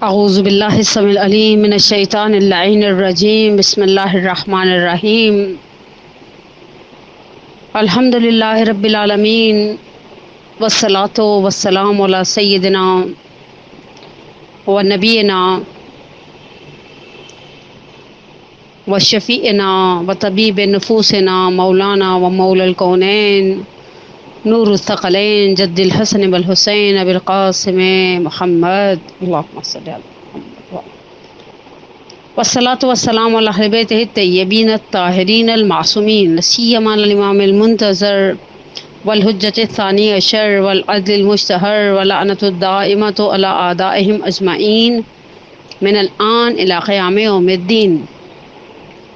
اعوذ باللہ السمیع العلیم من الشیطان اللعین الرجیم بسم اللہ الرحمن الرحیم الحمد للہ رب العالمین والصلاة والسلام علی سیدنا و نبینا و شفیعنا و طبیب نفوسنا مولانا و مولا الکونین نور الثقلین جد الحسن والحسین ابی القاسم محمد اللہم صلی علی محمد والصلاة والسلام علی اہل بیتہ الطیبین الطاہرین المعصومین سیما الامام المنتظر والحجۃ الثانی عشر والعدل المشتہر واللعنۃ الدائمۃ علی اعدائہم اجمعین من الآن الی قیام یوم الدین.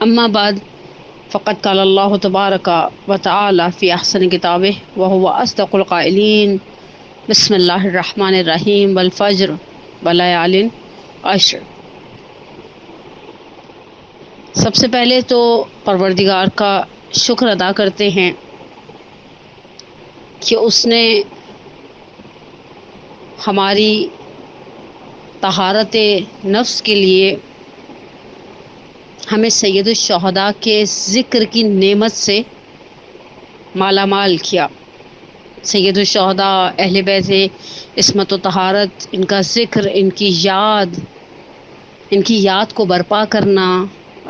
اما بعد فقد قال اللہ تبارک و تعالی فی احسن کتابہ وہو اصدق القائلین بسم اللہ الرحمن الرحیم والفجر ولیال عشر. سب سے پہلے تو پروردگار کا شکر ادا کرتے ہیں کہ اس نے ہماری طہارت نفس کے لیے ہمیں سید الشہداء کے ذکر کی نعمت سے مالا مال کیا. سید الشہداء اہل بیت عصمت و طہارت، ان کا ذکر، ان کی یاد کو برپا کرنا،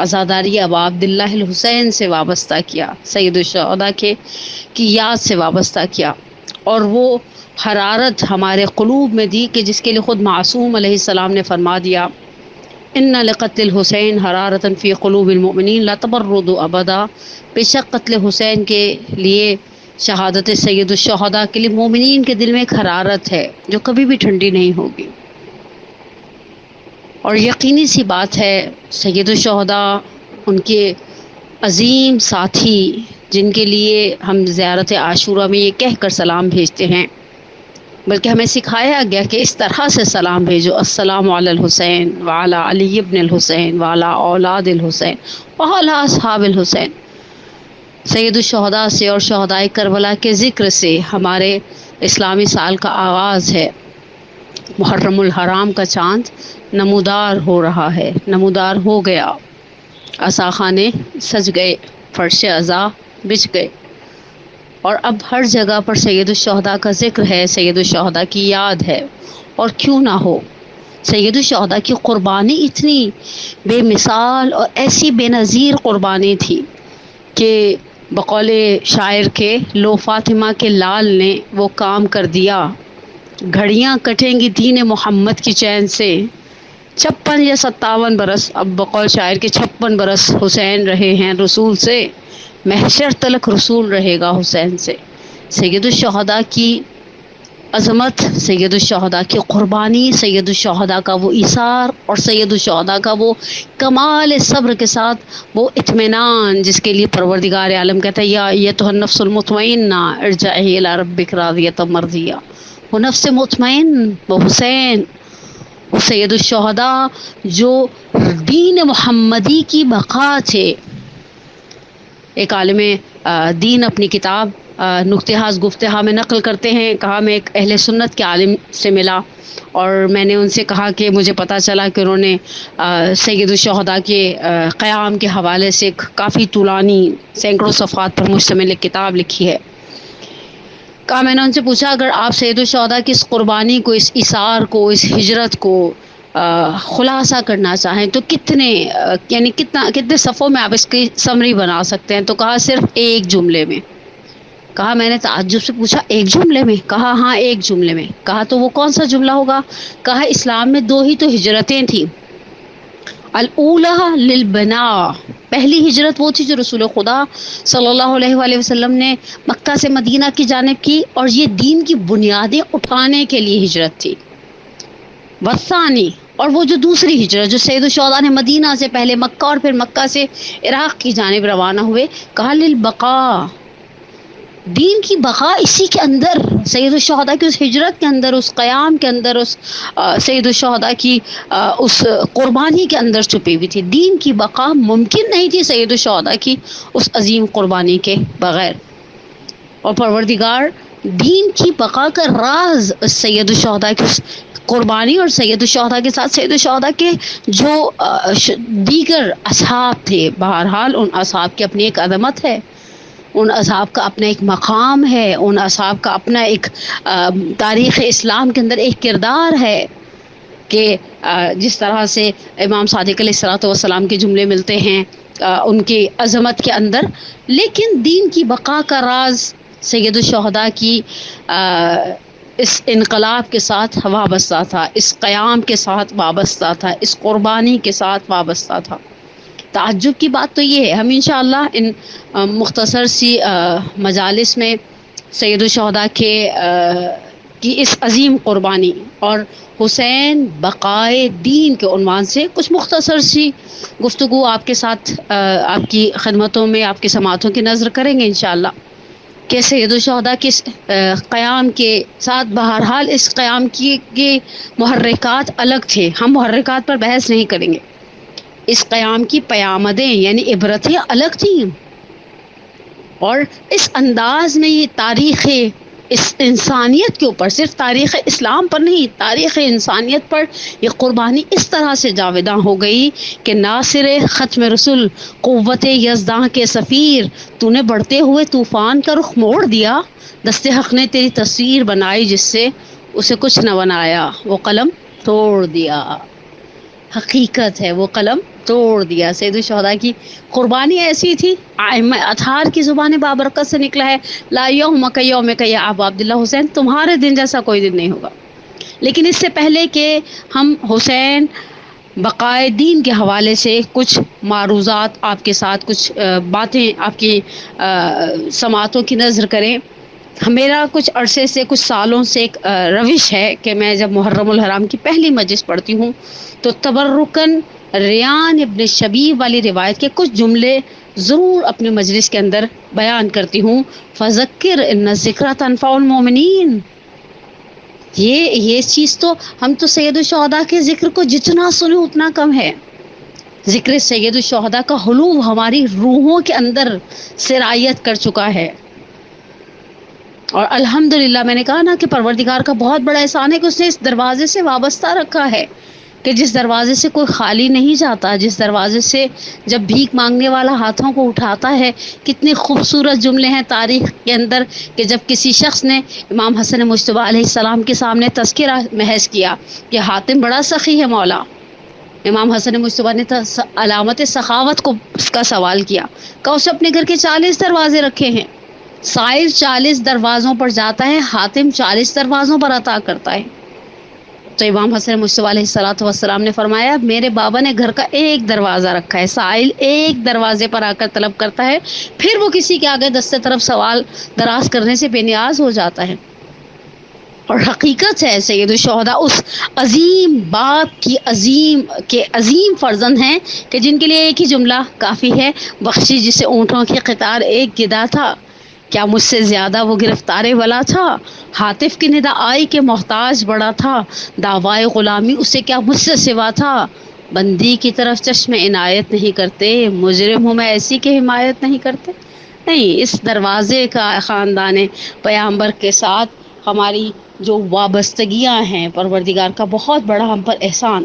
عزاداری ابا عبداللہ الحسین سے وابستہ کیا، سید الشہداء کی یاد سے وابستہ کیا، اور وہ حرارت ہمارے قلوب میں دی کہ جس کے لیے خود معصوم علیہ السلام نے فرما دیا ان لقتل الحسین حرارتا فی قلوب المؤمنین لا تبردوا ابدا. بے شک قتل حسین کے لیے، شہادت سید الشہداء کے لیے مومنین کے دل میں ایک حرارت ہے جو کبھی بھی ٹھنڈی نہیں ہوگی. اور یقینی سی بات ہے سید الشہداء ان کے عظیم ساتھی جن کے لیے ہم زیارت عاشورہ میں یہ کہہ کر سلام بھیجتے ہیں، بلکہ ہمیں سکھایا گیا کہ اس طرح سے سلام بھیجو، السلام علی الحسین وعلی علی ابن الحسین وعلی اولاد الحسین وعلی اصحاب الحسین. سید الشہداء سے اور شہداء کربلا کے ذکر سے ہمارے اسلامی سال کا آغاز ہے. محرم الحرام کا چاند نمودار ہو رہا ہے، نمودار ہو گیا، عصاخانے سج گئے، فرش عزا بچھ گئے، اور اب ہر جگہ پر سید الشہداء کا ذکر ہے، سید الشہداء کی یاد ہے. اور کیوں نہ ہو، سید الشہداء کی قربانی اتنی بے مثال اور ایسی بے نظیر قربانی تھی کہ بقول شاعر کے لو فاطمہ کے لال نے وہ کام کر دیا، گھڑیاں کٹیں گی دین محمد کی چین سے. 56 یا 57 برس، اب بقول شاعر کے 56 برس حسین رہے ہیں رسول سے، محشر تلک رسول رہے گا حسین سے. سید الشہداء کی عظمت، سید الشہداء کی قربانی، سید الشہداء کا وہ ایثار، اور سید الشہداء کا وہ کمال صبر کے ساتھ وہ اطمینان جس کے لیے پروردگار عالم کہتا ہے یا ایتھا النفس المطمئنہ ارجعی الی ربک راضیۃ مرضیہ. وہ نفس مطمئن، وہ حسین، وہ سید الشہداء جو دین محمدی کی بقا تھے. ایک عالم دین اپنی کتاب نکتہاز گفتہا میں نقل کرتے ہیں، کہا میں ایک اہل سنت کے عالم سے ملا اور میں نے ان سے کہا کہ مجھے پتہ چلا کہ انہوں نے سید الشہداء کے قیام کے حوالے سے ایک کافی طولانی سینکڑوں صفحات پر مشتمل ایک کتاب لکھی ہے. کہا میں نے ان سے پوچھا اگر آپ سید الشہداء کی اس قربانی کو، اس ایثار کو، اس ہجرت کو خلاصہ کرنا چاہیں تو کتنے صفحوں میں آپ اس کی سمری بنا سکتے ہیں؟ تو کہا صرف ایک جملے میں. کہا میں نے تعجب سے پوچھا ایک جملے میں؟ کہا ہاں ایک جملے میں. کہا تو وہ کون سا جملہ ہوگا؟ کہا اسلام میں 2 ہی تو ہجرتیں تھیں، الاولی للبناء، پہلی ہجرت وہ تھی جو رسول خدا صلی اللہ علیہ وآلہ وسلم نے مکہ سے مدینہ کی جانب کی، اور یہ دین کی بنیادیں اٹھانے کے لیے ہجرت تھی. والثانی، اور وہ جو دوسری ہجرت جو سید الشہداء نے مدینہ سے پہلے مکہ اور پھر مکہ سے عراق کی جانب روانہ ہوئے، کہا للبقاء، دین کی بقا اسی کے اندر، سید الشہداء کی اس ہجرت کے اندر، اس قیام کے اندر، اس سید الشہداء کی اس قربانی کے اندر چھپی ہوئی تھی. دین کی بقا ممکن نہیں تھی سید الشہداء کی اس عظیم قربانی کے بغیر. اور پروردگار دین کی بقا کا راز سید الشہداء کی اس قربانی اور سید الشہداء کے ساتھ سید الشہداء کے جو دیگر اصحاب تھے، بہرحال ان اصحاب کی اپنی ایک عظمت ہے، ان اصحاب کا اپنا ایک مقام ہے، ان اصحاب کا اپنا ایک تاریخ اسلام کے اندر ایک کردار ہے کہ جس طرح سے امام صادق علیہ الصلوۃ والسلام کے جملے ملتے ہیں ان کی عظمت کے اندر، لیکن دین کی بقا کا راز سید الشہداء کی اس انقلاب کے ساتھ وابستہ تھا، اس قیام کے ساتھ وابستہ تھا، اس قربانی کے ساتھ وابستہ تھا۔ تعجب کی بات تو یہ ہے، ہم انشاءاللہ ان مختصر سی مجالس میں سید الشہداء کے کی اس عظیم قربانی اور حسین بقائے دین کے عنوان سے کچھ مختصر سی گفتگو آپ کے ساتھ آپ کی خدمتوں میں آپ کی سماعتوں کی نظر کریں گے انشاءاللہ، کہ سید الشہداء کے قیام کے ساتھ بہرحال اس قیام کی محرکات الگ تھے، ہم محرکات پر بحث نہیں کریں گے، اس قیام کی پیامدیں یعنی عبرتیں الگ تھیں، اور اس انداز میں یہ تاریخ اس انسانیت کے اوپر، صرف تاریخ اسلام پر نہیں، تاریخ انسانیت پر یہ قربانی اس طرح سے جاوداں ہو گئی کہ ناصر ختم رسول، قوت یزداں کے سفیر، تو نے بڑھتے ہوئے طوفان کا رخ موڑ دیا، دست حق نے تیری تصویر بنائی جس سے اسے کچھ نہ بنایا، وہ قلم توڑ دیا۔ حقیقت ہے، وہ قلم توڑ دیا۔ سید الشہداء کی قربانی ایسی تھی، ائمہ اطہار کی زبان بابرکت سے نکلا ہے، لا یومک یومک یا ابا عبداللہ حسین، تمہارے دن جیسا کوئی دن نہیں ہوگا۔ لیکن اس سے پہلے کہ ہم حسین بقائے دین کے حوالے سے کچھ معروضات آپ کے ساتھ، کچھ باتیں آپ کی سماعتوں کی نظر کریں، میرا کچھ عرصے سے، کچھ سالوں سے ایک روش ہے کہ میں جب محرم الحرام کی پہلی مجلس پڑھتی ہوں تو تبرکاً ریان ابن شبیب والی روایت کے کچھ جملے ضرور اپنے مجلس کے اندر بیان کرتی ہوں۔ فذکر ان الذکری تنفع المؤمنین، یہ چیز تو ہم تو سید الشہداء کے ذکر کو جتنا سنیں اتنا کم ہے۔ ذکر سید الشہداء کا حلول ہماری روحوں کے اندر سرایت کر چکا ہے، اور الحمدللہ میں نے کہا نا کہ پروردگار کا بہت بڑا احسان ہے کہ اس نے اس دروازے سے وابستہ رکھا ہے، کہ جس دروازے سے کوئی خالی نہیں جاتا، جس دروازے سے جب بھیک مانگنے والا ہاتھوں کو اٹھاتا ہے۔ کتنے خوبصورت جملے ہیں تاریخ کے اندر کہ جب کسی شخص نے امام حسن مجتبیٰ علیہ السلام کے سامنے تذکرہ محض کیا کہ حاتم بڑا سخی ہے مولا، امام حسن مجتبیٰ نے علامت سخاوت کو اس کا سوال کیا، کہ اسے اپنے گھر کے 40 دروازے رکھے ہیں، سائل 40 دروازوں پر جاتا ہے، حاتم 40 دروازوں پر عطا کرتا ہے۔ تو امام حسن مجتبیٰ علیہ الصلوۃ والسلام نے فرمایا میرے بابا نے گھر کا ایک دروازہ رکھا ہے، سائل ایک دروازے پر آ کر طلب کرتا ہے، پھر وہ کسی کے آگے دست طرف سوال دراز کرنے سے بے نیاز ہو جاتا ہے۔ اور حقیقت ہے سید الشہداء اس عظیم باپ کی عظیم فرزند ہیں کہ جن کے لیے ایک ہی جملہ کافی ہے، بخشی جسے اونٹوں کی قطار ایک گدا تھا، کیا مجھ سے زیادہ وہ گرفتار ولا تھا، ہاتف کی ندا آئی کہ محتاج بڑا تھا، دعوائے غلامی اسے کیا مجھ سے سوا تھا، بندی کی طرف چشم عنایت نہیں کرتے، مجرم ہوں میں ایسی کہ حمایت نہیں کرتے۔ نہیں، اس دروازے کا خاندان پیامبر کے ساتھ ہماری جو وابستگیاں ہیں، پروردگار کا بہت بڑا ہم پر احسان۔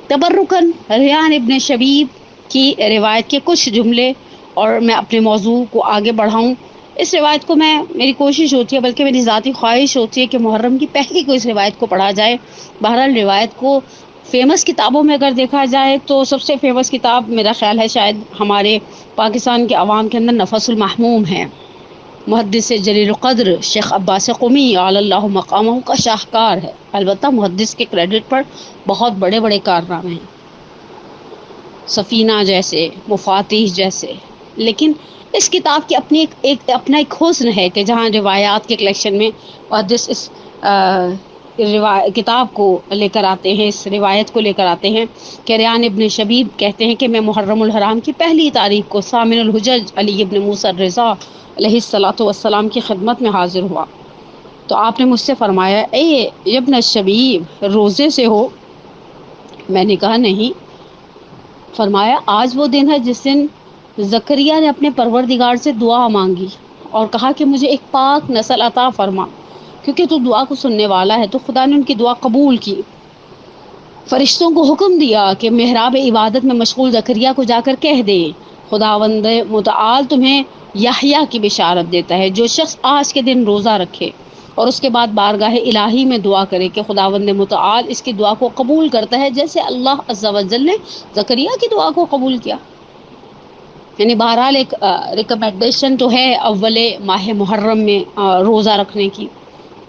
تبرکاً ریان ابن شبیب کی روایت کے کچھ جملے، اور میں اپنے موضوع کو آگے بڑھاؤں۔ اس روایت کو میری کوشش ہوتی ہے، بلکہ میری ذاتی خواہش ہوتی ہے کہ محرم کی پہلی کو اس روایت کو پڑھا جائے۔ بہرحال روایت کو فیمس کتابوں میں اگر دیکھا جائے تو سب سے فیمس کتاب میرا خیال ہے شاید ہمارے پاکستان کے عوام کے اندر نفس المحموم ہے، محدث جلیل القدر شیخ عباس قمی علی اللہ مقامہ کا شاہکار ہے۔ البتہ محدث کے کریڈٹ پر بہت بڑے بڑے کارنامے ہیں، سفینہ جیسے، مفاتیح جیسے، لیکن اس کتاب کی اپنی اپنا ایک حسن ہے کہ جہاں روایات کے کلیکشن میں محدث اس کتاب کو لے کر آتے ہیں، اس روایت کو لے کر آتے ہیں کہ ریان ابن شبیب کہتے ہیں کہ میں محرم الحرام کی پہلی تاریخ کو ثامن الحجج علی ابن موسیٰ الرضا علیہ الصلوۃ والسلام کی خدمت میں حاضر ہوا، تو آپ نے مجھ سے فرمایا اے ابن شبیب روزے سے ہو؟ میں نے کہا نہیں۔ فرمایا آج وہ دن ہے جس دن زکریا نے اپنے پروردگار سے دعا مانگی اور کہا کہ مجھے ایک پاک نسل عطا فرما، کیونکہ تو دعا کو سننے والا ہے، تو خدا نے ان کی دعا قبول کی۔ فرشتوں کو حکم دیا کہ محراب عبادت میں مشغول زکریا کو جا کر کہہ دے خداوند متعال تمہیں یحییٰ کی بشارت دیتا ہے، جو شخص آج کے دن روزہ رکھے اور اس کے بعد بارگاہ الہی میں دعا کرے کہ خداوند متعال اس کی دعا کو قبول کرتا ہے، جیسے اللہ عز و جل نے زکریا کی دعا کو قبول کیا۔ یعنی بہرحال ایک ریکمنڈیشن تو ہے اول ماہ محرم میں روزہ رکھنے کی۔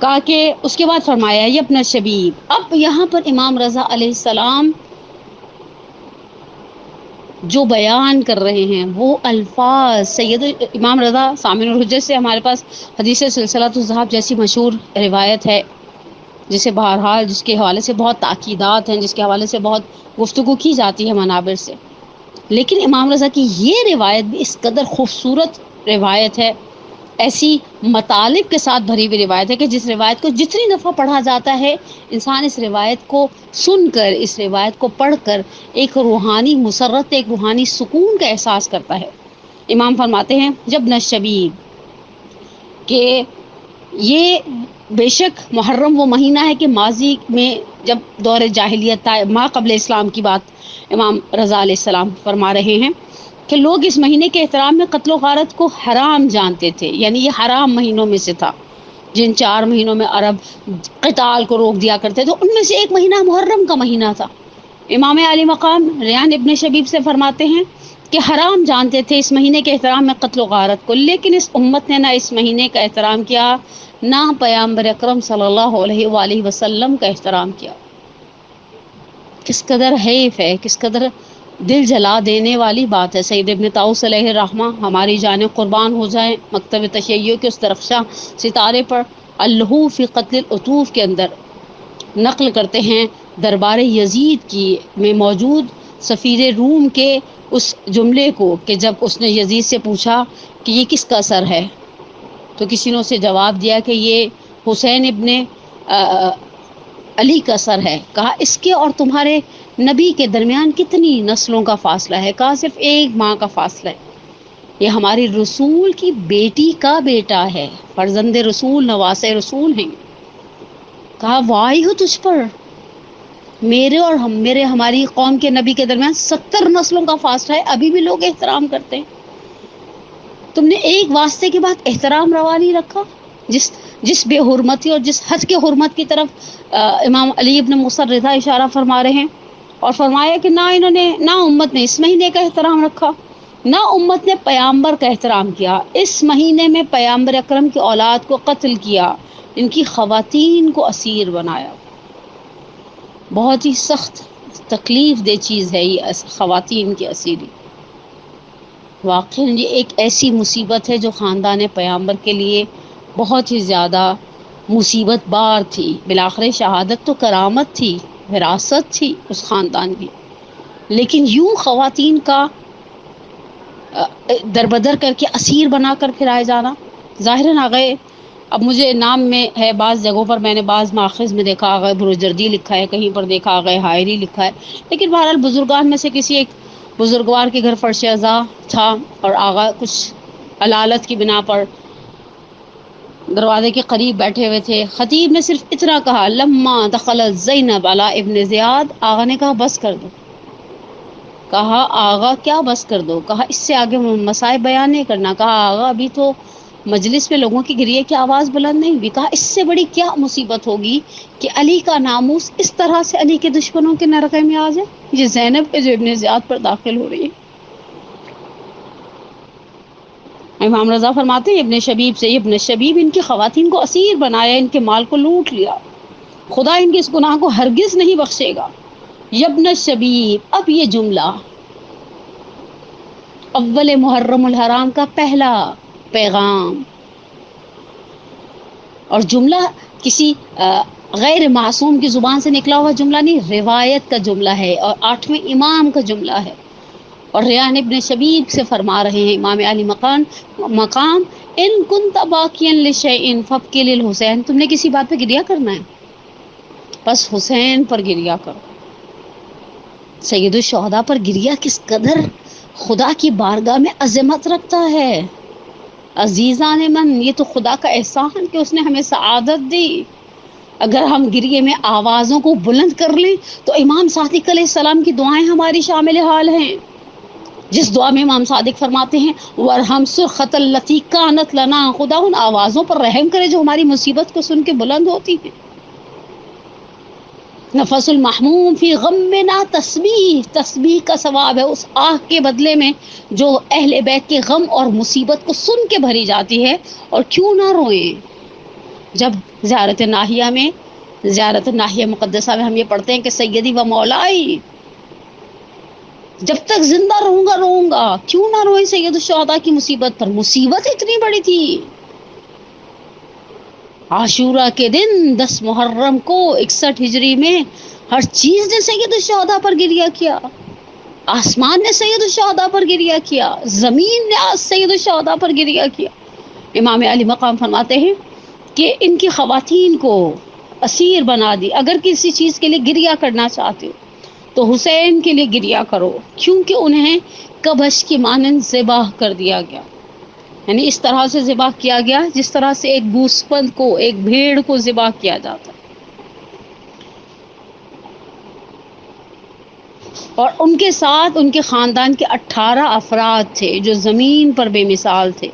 کہا کہ اس کے بعد فرمایا یہ اپنا شبیب، اب یہاں پر امام رضا علیہ السلام جو بیان کر رہے ہیں وہ الفاظ سید امام رضا سامن الحجت سے ہمارے پاس حدیث سلسلۃ الذہب جیسی مشہور روایت ہے، جسے بہرحال جس کے حوالے سے بہت تاکیدات ہیں، جس کے حوالے سے بہت گفتگو کی جاتی ہے منابر سے، لیکن امام رضا کی یہ روایت بھی اس قدر خوبصورت روایت ہے، ایسی مطالب کے ساتھ بھری ہوئی روایت ہے کہ جس روایت کو جتنی دفعہ پڑھا جاتا ہے انسان اس روایت کو سن کر، اس روایت کو پڑھ کر ایک روحانی مسرت، ایک روحانی سکون کا احساس کرتا ہے۔ امام فرماتے ہیں جب نشبیب کہ یہ بے شک محرم وہ مہینہ ہے کہ ماضی میں جب دور جاہلیت تھا، ما قبل اسلام کی بات امام رضا علیہ السلام فرما رہے ہیں کہ لوگ اس مہینے کے احترام میں قتل و غارت کو حرام جانتے تھے، یعنی یہ حرام مہینوں میں سے تھا، جن 4 مہینوں میں عرب قتال کو روک دیا کرتے تھے ان میں سے ایک مہینہ محرم کا مہینہ تھا۔ امام علی مقام ریان ابن شبیب سے فرماتے ہیں کہ حرام جانتے تھے اس مہینے کے احترام میں قتل و غارت کو، لیکن اس امت نے نہ اس مہینے کا احترام کیا، نہ پیغمبر اکرم صلی اللہ علیہ وآلہ وسلم کا احترام کیا۔ کس قدر حیف ہے، کس قدر دل جلا دینے والی بات ہے۔ سید ابن طاؤس علیہ الرحمہ ہماری جانیں قربان ہو جائیں، مکتب تشیع کے اس درخشاں ستارے پر اللہو فی قتل العطوف کے اندر نقل کرتے ہیں دربار یزید کی میں موجود سفیر روم کے اس جملے کو کہ جب اس نے یزید سے پوچھا کہ یہ کس کا سر ہے، تو کسی نے اسے جواب دیا کہ یہ حسین ابن علی کا سر ہے۔ کہا اس کے اور تمہارے نبی کے درمیان کتنی نسلوں کا فاصلہ ہے؟ کہا صرف ایک ماں کا فاصلہ ہے، یہ ہماری رسول کی بیٹی کا بیٹا ہے، فرزند رسول نواس رسول ہیں۔ کہا وائی ہو تجھ پر، میرے اور ہماری قوم کے نبی کے درمیان 70 نسلوں کا فاصلہ ہے، ابھی بھی لوگ احترام کرتے ہیں، تم نے ایک واسطے کے بعد احترام روا نہیں رکھا۔ جس بے حرمتی اور جس حد کے حرمت کی طرف امام علی ابن موسیٰ رضا اشارہ فرما رہے ہیں، اور فرمایا کہ نہ امت نے اس مہینے کا احترام رکھا، نہ امت نے پیامبر کا احترام کیا، اس مہینے میں پیامبر اکرم کی اولاد کو قتل کیا، ان کی خواتین کو اسیر بنایا۔ بہت ہی سخت تکلیف دہ چیز ہے یہ خواتین کی اسیری، واقعی یہ ایک ایسی مصیبت ہے جو خاندان پیامبر کے لیے بہت ہی زیادہ مصیبت بار تھی۔ بالآخر شہادت تو کرامت تھی، وراثت تھی اس خاندان کی، لیکن یوں خواتین کا دربدر کر کے اسیر بنا کر پھرائے جانا، ظاہراً آگئے اب مجھے نام میں ہے، بعض جگہوں پر میں نے بعض ماخذ میں دیکھا آگئے بروجردی لکھا ہے، کہیں پر دیکھا آگئے حائری لکھا ہے، لیکن بہرحال بزرگان میں سے کسی ایک بزرگوار کے گھر فرش ازاں تھا اور آغا کچھ علالت کی بنا پر دروازے کے قریب بیٹھے ہوئے تھے۔ خطیب نے صرف اتنا کہا لما دخلت زینب علی ابن زیاد، آغا نے کہا بس کر دو۔ کہا آغا کیا بس کر دو؟ کہا اس سے آگے مصائب بیان نہیں کرنا۔ کہا آغا ابھی تو مجلس میں لوگوں کی گریے کی آواز بلند نہیں ہوئی۔ کہا اس سے بڑی کیا مصیبت ہوگی کہ علی کا ناموس اس طرح سے علی کے دشمنوں کے نرغے میں آ جائے؟ یہ زینب کے جو ابن زیاد پر داخل ہو رہی ہے۔ امام رضا فرماتے ہیں ابن شبیب سے، ابن شبیب ان کی خواتین کو اسیر بنایا، ان کے مال کو لوٹ لیا، خدا ان کے اس گناہ کو ہرگز نہیں بخشے گا۔ ابن شبیب، اب یہ جملہ اول محرم الحرام کا پہلا پیغام، اور جملہ کسی غیر معصوم کی زبان سے نکلا ہوا جملہ نہیں، روایت کا جملہ ہے اور 8ویں امام کا جملہ ہے، اور ریان ابن شبیب سے فرما رہے ہیں امام علی مقام ان کنت باقیا لشیء فابکی للحسین، تم نے کسی بات پہ گریہ کرنا ہے بس حسین پر گریہ کرو۔ سید الشہداء پر گریہ کس قدر خدا کی بارگاہ میں عظمت رکھتا ہے۔ عزیزان من، یہ تو خدا کا احسان کہ اس نے ہمیں سعادت دی، اگر ہم گریے میں آوازوں کو بلند کر لیں تو امام صادق علیہ السلام کی دعائیں ہماری شامل حال ہیں، جس دعا میں امام صادق فرماتے ہیں وَرْحَمْ سُرْخَةَ الَّتِي كَانَتْ لَنَا، خدا ان آوازوں پر رحم کرے جو ہماری مصیبت کو سن کے بلند ہوتی ہیں۔ نفس المحموم فی غمنا تسبیح، تسبیح کا ثواب ہے اس آہ کے بدلے میں جو اہل بیت کے غم اور مصیبت کو سن کے بھری جاتی ہے۔ اور کیوں نہ روئیں جب زیارت ناحیہ مقدسہ میں ہم یہ پڑھتے ہیں کہ سیدی و مولائی، جب تک زندہ رہوں گا، کیوں نہ روئیں سید الشہداء کی مصیبت پر؟ مصیبت اتنی بڑی تھی۔ عاشورہ کے دن 10 محرم کو 61 ہجری میں ہر چیز نے سید الشہداء پر گریہ کیا، آسمان نے سید الشہداء پر گریہ کیا، زمین نے سید الشہداء پر گریہ کیا۔ امام علی مقام فرماتے ہیں کہ ان کی خواتین کو اسیر بنا دی، اگر کسی چیز کے لیے گریہ کرنا چاہتے ہو تو حسین کے لیے گریہ کرو، کیونکہ انہیں کبش کی مانند ذبح کر دیا گیا، یعنی اس طرح سے ذبح کیا گیا جس طرح سے ایک گوسپند کو، ایک بھیڑ کو ذبح کیا جاتا ہے۔ اور ان کے ساتھ ان کے خاندان کے 18 افراد تھے جو زمین پر بے مثال تھے۔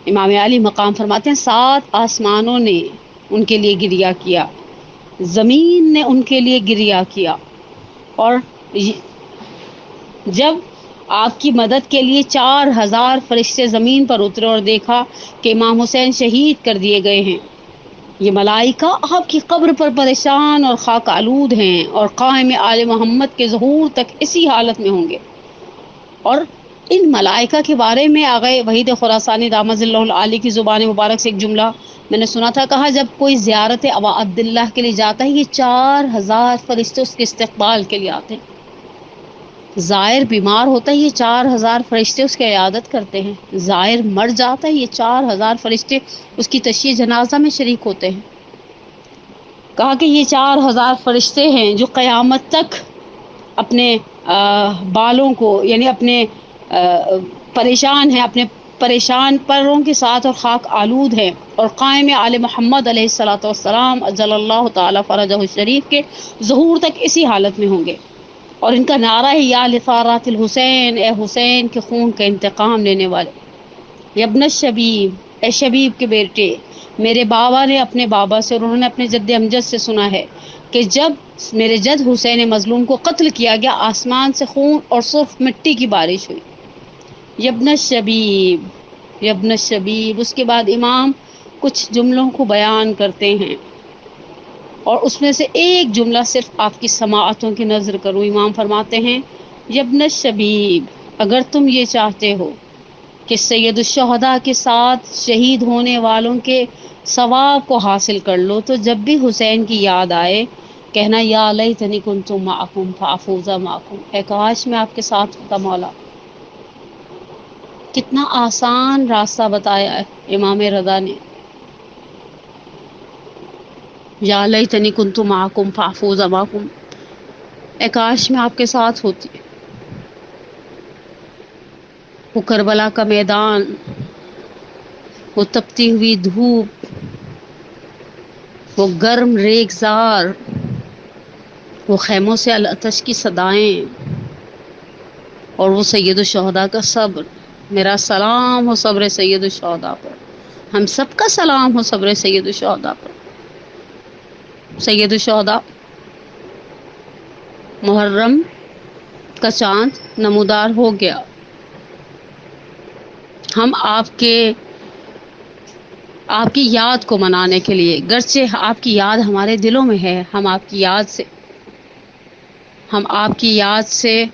امام علی مقام فرماتے ہیں 7 آسمانوں نے ان کے لیے گریہ کیا، زمین نے ان کے لیے گریہ کیا، اور جب آپ کی مدد کے لیے 4000 فرشتے زمین پر اترے اور دیکھا کہ امام حسین شہید کر دیے گئے ہیں، یہ ملائکہ آپ کی قبر پر پریشان اور خاک آلود ہیں اور قائم آل محمد کے ظہور تک اسی حالت میں ہوں گے۔ اور ان ملائکہ کے بارے میں آقا وحید خراسانی دامت اللہ العالی کی زبان مبارک سے ایک جملہ میں نے سنا تھا، کہا جب کوئی زیارت ابا عبداللہ کے لیے جاتا ہے یہ 4000 فرشتے اس کے استقبال کے لیے آتے ہیں۔ زائر بیمار ہوتا ہے یہ 4000 فرشتے اس کی عیادت کرتے ہیں، زائر مر جاتا ہے یہ 4000 فرشتے اس کی تشییع جنازہ میں شریک ہوتے ہیں۔ کہا کہ یہ 4000 فرشتے ہیں جو قیامت تک اپنے بالوں کو، یعنی اپنے پریشان ہیں، اپنے پریشان پروں کے ساتھ اور خاک آلود ہیں، اور قائم آل محمد علیہ الصلوۃ والسلام اجل اللہ تعالی فرجہ الشریف کے ظہور تک اسی حالت میں ہوں گے۔ اور ان کا نعرہ ہے یا لثارات الحسین، اے حسین کے خون کا انتقام لینے والے، یبن الشبیب، اے شبیب کے بیٹے۔ میرے بابا نے اپنے بابا سے اور انہوں نے اپنے جد امجد سے سنا ہے کہ جب میرے جد حسین مظلوم کو قتل کیا گیا آسمان سے خون اور سرخ مٹی کی بارش ہوئی۔ یبن الشبیب، یبن الشبیب۔ اس کے بعد امام کچھ جملوں کو بیان کرتے ہیں اور اس میں سے ایک جملہ صرف آپ کی سماعتوں کی نظر کروں۔ امام فرماتے ہیں یبن الشبیب، اگر تم یہ چاہتے ہو کہ سید الشہداء کے ساتھ شہید ہونے والوں کے ثواب کو حاصل کر لو تو جب بھی حسین کی یاد آئے کہنا یا لیتنی کنت معکم فافوز معکم، اے کاش میں آپ کے ساتھ ہوتا مولا۔ کتنا آسان راستہ بتایا ہے امام رضا نے، یا لیتنی کنت معکم فافوز معکم، اے کاش میں آپ کے ساتھ ہوتی۔ وہ کربلا کا میدان، وہ تپتی ہوئی دھوپ، وہ گرم ریگزار، وہ خیموں سے العطش کی صدائیں، اور وہ سید الشہداء کا صبر۔ میرا سلام ہو صبر سید الشہداء پر، ہم سب کا سلام ہو صبر سید الشہداء پر۔ سید الشہداء محرم کا چاند نمودار ہو گیا، ہم آپ کی یاد کو منانے کے لیے، گرچہ آپ کی یاد ہمارے دلوں میں ہے، ہم آپ کی یاد سے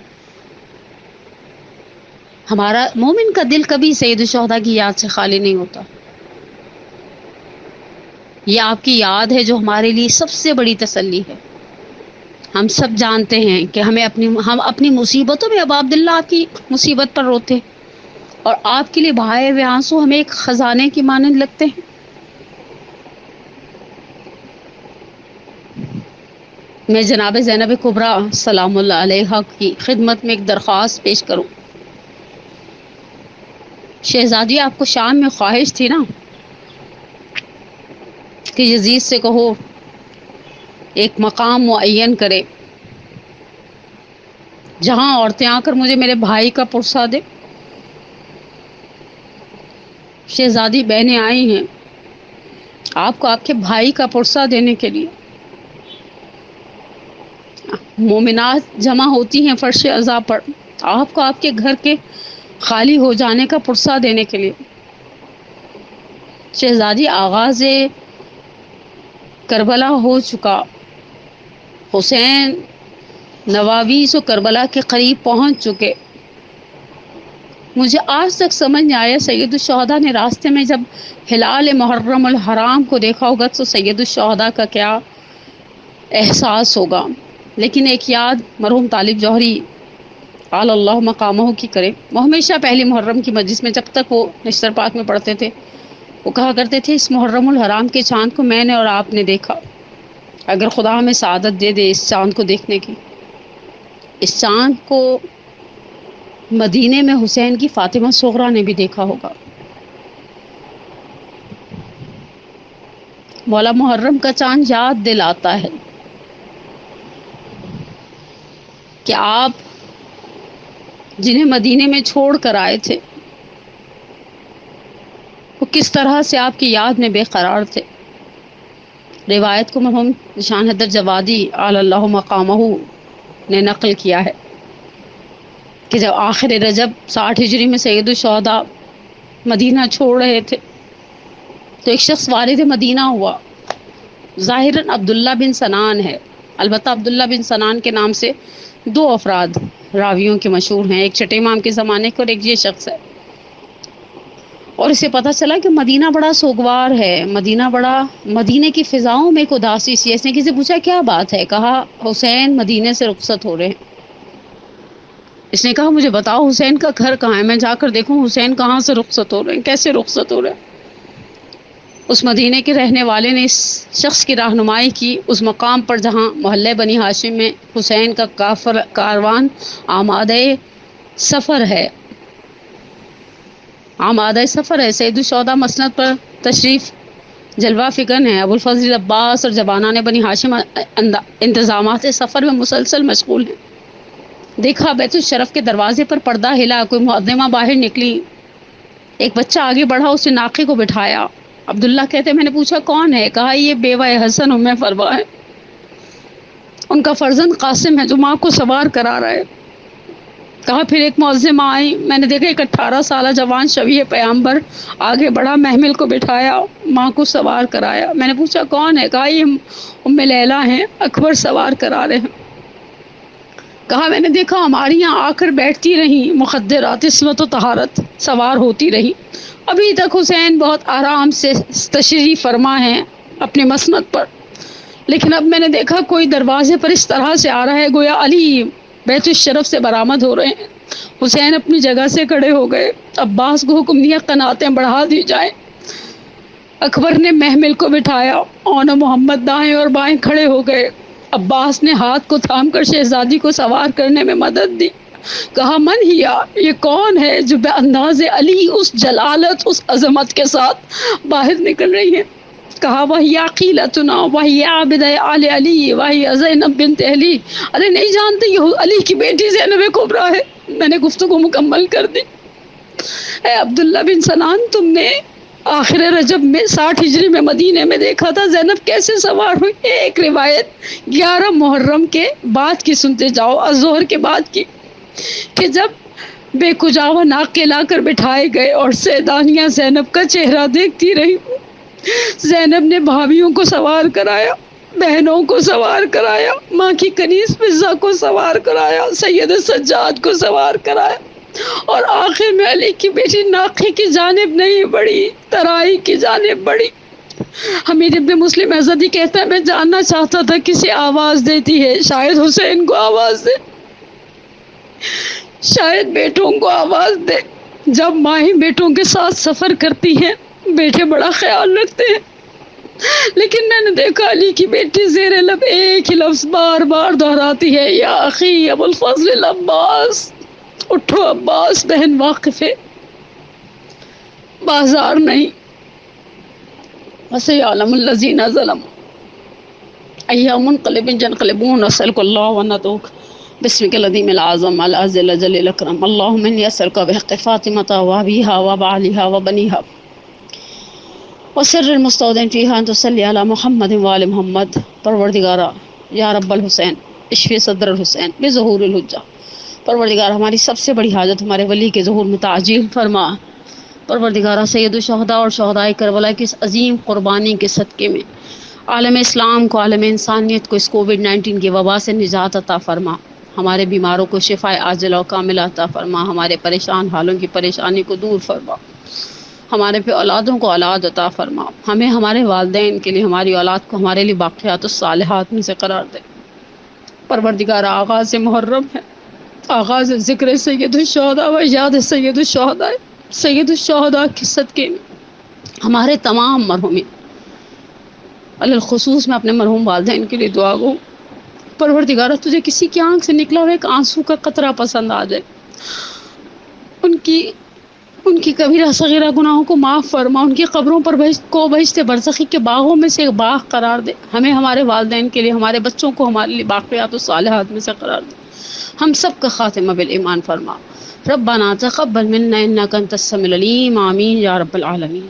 ہمارا مومن کا دل کبھی سید الشہداء کی یاد سے خالی نہیں ہوتا۔ یہ آپ کی یاد ہے جو ہمارے لیے سب سے بڑی تسلی ہے۔ ہم سب جانتے ہیں کہ ہم اپنی مصیبتوں میں ابا عبداللہ کی مصیبت پر روتے، اور آپ کے لیے بہائے ہوئے آنسو ہمیں ایک خزانے کی مانند لگتے ہیں۔ میں جناب زینب کبریٰ سلام اللہ علیہا کی خدمت میں ایک درخواست پیش کروں۔ شہزادی، آپ کو شام میں خواہش تھی نا کہ یزید سے کہو ایک مقام معین کرے جہاں عورتیں آ کر مجھے میرے بھائی کا پرسہ دے. شہزادی بہنیں آئی ہیں آپ کو آپ کے بھائی کا پرسہ دینے کے لیے. مومنات جمع ہوتی ہیں فرش عزا پر آپ کو آپ کے گھر کے خالی ہو جانے کا پرسہ دینے کے لیے. شہزادی آغاز کربلا ہو چکا. حسین نواویس و کربلا کے قریب پہنچ چکے. مجھے آج تک سمجھ نہیں آیا سید الشہداء نے راستے میں جب ہلال محرم الحرام کو دیکھا ہوگا تو سید الشہداء کا کیا احساس ہوگا. لیکن ایک یاد مرحوم طالب جوہری قال اللہ مقامہ کی کرے. وہ ہمیشہ پہلی محرم کی مجلس میں جب تک وہ نشتر پاک میں پڑھتے تھے وہ کہا کرتے تھے اس محرم الحرام کے چاند کو میں نے اور آپ نے دیکھا. اگر خدا ہمیں سعادت دے دے اس چاند کو دیکھنے کی. اس چاند کو مدینے میں حسین کی فاطمہ صغریٰ نے بھی دیکھا ہوگا. مولا محرم کا چاند یاد دلاتا ہے کہ آپ جنہیں مدینے میں چھوڑ کر آئے تھے وہ کس طرح سے آپ کی یاد میں بے قرار تھے. روایت کو مرحوم نشان حیدر جوادی علی اللہ مقامہ نے نقل کیا ہے کہ جب آخر رجب 60 ہجری میں سید الشہداء مدینہ چھوڑ رہے تھے تو ایک شخص وارد مدینہ ہوا. ظاہراً عبداللہ بن سنان ہے. البتہ عبداللہ بن سنان کے نام سے 2 افراد راویوں کے مشہور ہیں، ایک چھٹے امام کے زمانے کے اور ایک یہ شخص ہے. اور اسے پتہ چلا کہ مدینہ بڑا سوگوار ہے، مدینے کی فضاؤں میں ایک اداسی سی. اس نے کسی سے پوچھا کیا بات ہے؟ کہا حسین مدینے سے رخصت ہو رہے ہیں. اس نے کہا مجھے بتاؤ حسین کا گھر کہاں ہے، میں جا کر دیکھوں حسین کہاں سے رخصت ہو رہے ہیں، کیسے رخصت ہو رہے ہیں. اس مدینے کے رہنے والے نے اس شخص کی رہنمائی کی اس مقام پر جہاں محلے بنی ہاشم میں حسین کا کاروان آمادہ سفر ہے. سید الشہداء مسند پر تشریف جلوہ فکن ہے. ابوالفضل عباس اور جبانان بنی ہاشم انتظامات سفر میں مسلسل مشغول ہیں. دیکھا بیت الشرف کے دروازے پر پردہ ہلا، کوئی مقدمہ باہر نکلی، ایک بچہ آگے بڑھا، اس نے ناقے کو بٹھایا. عبداللہ کہتے میں نے پوچھا کون ہے؟ کہا یہ بیوہ حسن ام فروا ہے، ان کا فرزند قاسم ہے جو ماں کو سوار کرا رہا ہے. کہا پھر ایک معظمہ آئی، میں نے دیکھا ایک 18 سالہ جوان شبیہ پیغمبر آگے بڑھا، محمل کو بٹھایا، ماں کو سوار کرایا. میں نے پوچھا کون ہے؟ کہا یہ ام لیلہ ہیں، اکبر سوار کرا رہے ہیں. کہا میں نے دیکھا ہماری یہاں آ کر بیٹھتی رہیں، مخدرات عصمت و طہارت سوار ہوتی رہی. ابھی تک حسین بہت آرام سے تشریف فرما ہے اپنے مسند پر، لیکن اب میں نے دیکھا کوئی دروازے پر اس طرح سے آ رہا ہے گویا علی بیت الشرف سے برآمد ہو رہے ہیں. حسین اپنی جگہ سے کھڑے ہو گئے. عباس کو حکم دیا قناتیں بڑھا دی جائیں. اکبر نے محمل کو بٹھایا، اور محمد دائیں اور بائیں کھڑے ہو گئے. عباس نے ہاتھ کو تھام کر شہزادی کو سوار کرنے میں مدد دی. کہا من ہیا، یہ کون ہے جو بے انداز علی اس جلالت اس عظمت کے ساتھ باہر نکل رہی ہے؟ کہا وہی عقیلتنا وہی عابد آل علی وہی زینب بنت علی. ارے نہیں جانتے یہ علی کی بیٹی زینب کبریٰ ہے. میں نے گفتگو مکمل کر دی. اے عبداللہ بن سنان، تم نے آخر رجب میں 60 ہجری میں مدینے میں دیکھا تھا، زینب کیسے سوار ہوئی؟ ایک روایت 11 محرم کے بعد کی سنتے جاؤ، الظہر کے بعد کی، کہ جب بے کجاوہ ناقے لا کر بٹھائے گئے اور سیدانیہ زینب کا چہرہ دیکھتی رہی. زینب نے بھابھیوں کو سوار کرایا، بہنوں کو سوار کرایا، ماں کی کنیز فضہ کو سوار کرایا، سید سجاد کو سوار کرایا، اور آخر میں علی کی بیٹی ناقے کی جانب نہیں بڑھی، ترائی کی جانب بڑھی. حمید ابن مسلم ازدی کہتا ہے میں جاننا چاہتا تھا کسے آواز دیتی ہے، شاید حسین کو آواز دے، شاید بیٹوں کو آواز دے. جب ماہیں بیٹوں کے ساتھ سفر کرتی ہیں بیٹے بڑا خیال رکھتے ہیں، لیکن میں نے دیکھا علی کی بیٹی زیر لب ایک ہی لفظ بار بار دہراتی ہے، یا اخی ابو الفضل العباس. اٹھو عباس، بہن واقف ہے، بازار نہیں. وَسَيَعْلَمُ الَّذِينَ ظَلَمُوا. أيام منقلب ينقلبون نسألك الله وندعوك باسمك العظيم الأعظم الأعز الأجل الأكرم اللهم إني أسألك بحق فاطمة وأبيها وبعلها وبنيها وسر المستودع فيها أن تصلي على محمد وآل محمد پروردگارا یا رب الحسین اشفی صدر الحسین بظہور الحجہ. پروردگار ہماری سب سے بڑی حاجت ہمارے ولی کے ظہور میں تعجیل فرما. پروردگارہ سید الشہداء اور شہدائے کربلا کی اس عظیم قربانی کے صدقے میں عالم اسلام کو، عالم انسانیت کو اس کووڈ-19 کی وبا سے نجات عطا فرما. ہمارے بیماروں کو شفاء عاجلہ و کاملہ عطا فرما. ہمارے پریشان حالوں کی پریشانی کو دور فرما. ہمارے پہ اولادوں کو اولاد عطا فرما. ہمیں ہمارے والدین کے لیے، ہماری اولاد کو ہمارے لیے باقیات الصالحات میں سے قرار دے. پروردگار آغاز محرم ہے، آغاز ذکر سید الشہداء و یاد سید الشہداء، سید الشہداء کے صدقے میں ہمارے تمام مرحومین، الخصوص میں اپنے مرحوم والدین کے لیے دعا گو. پروردگار تجھے کسی کی آنکھ سے نکلا ہوا ایک آنسو کا قطرہ پسند آ جائے، ان کی کبیرہ صغیرہ گناہوں کو معاف فرما. ان کی قبروں پر بہشت برزخی کے باغوں میں سے ایک باغ قرار دے. ہمیں ہمارے والدین کے لیے، ہمارے بچوں کو ہمارے لیے باقیات الصالحات میں سے قرار دے. ہم سب کا خاتمہ بالایمان فرما. ربنا تقبل منا انک انت السمیع العلیم. آمین یا رب العالمین.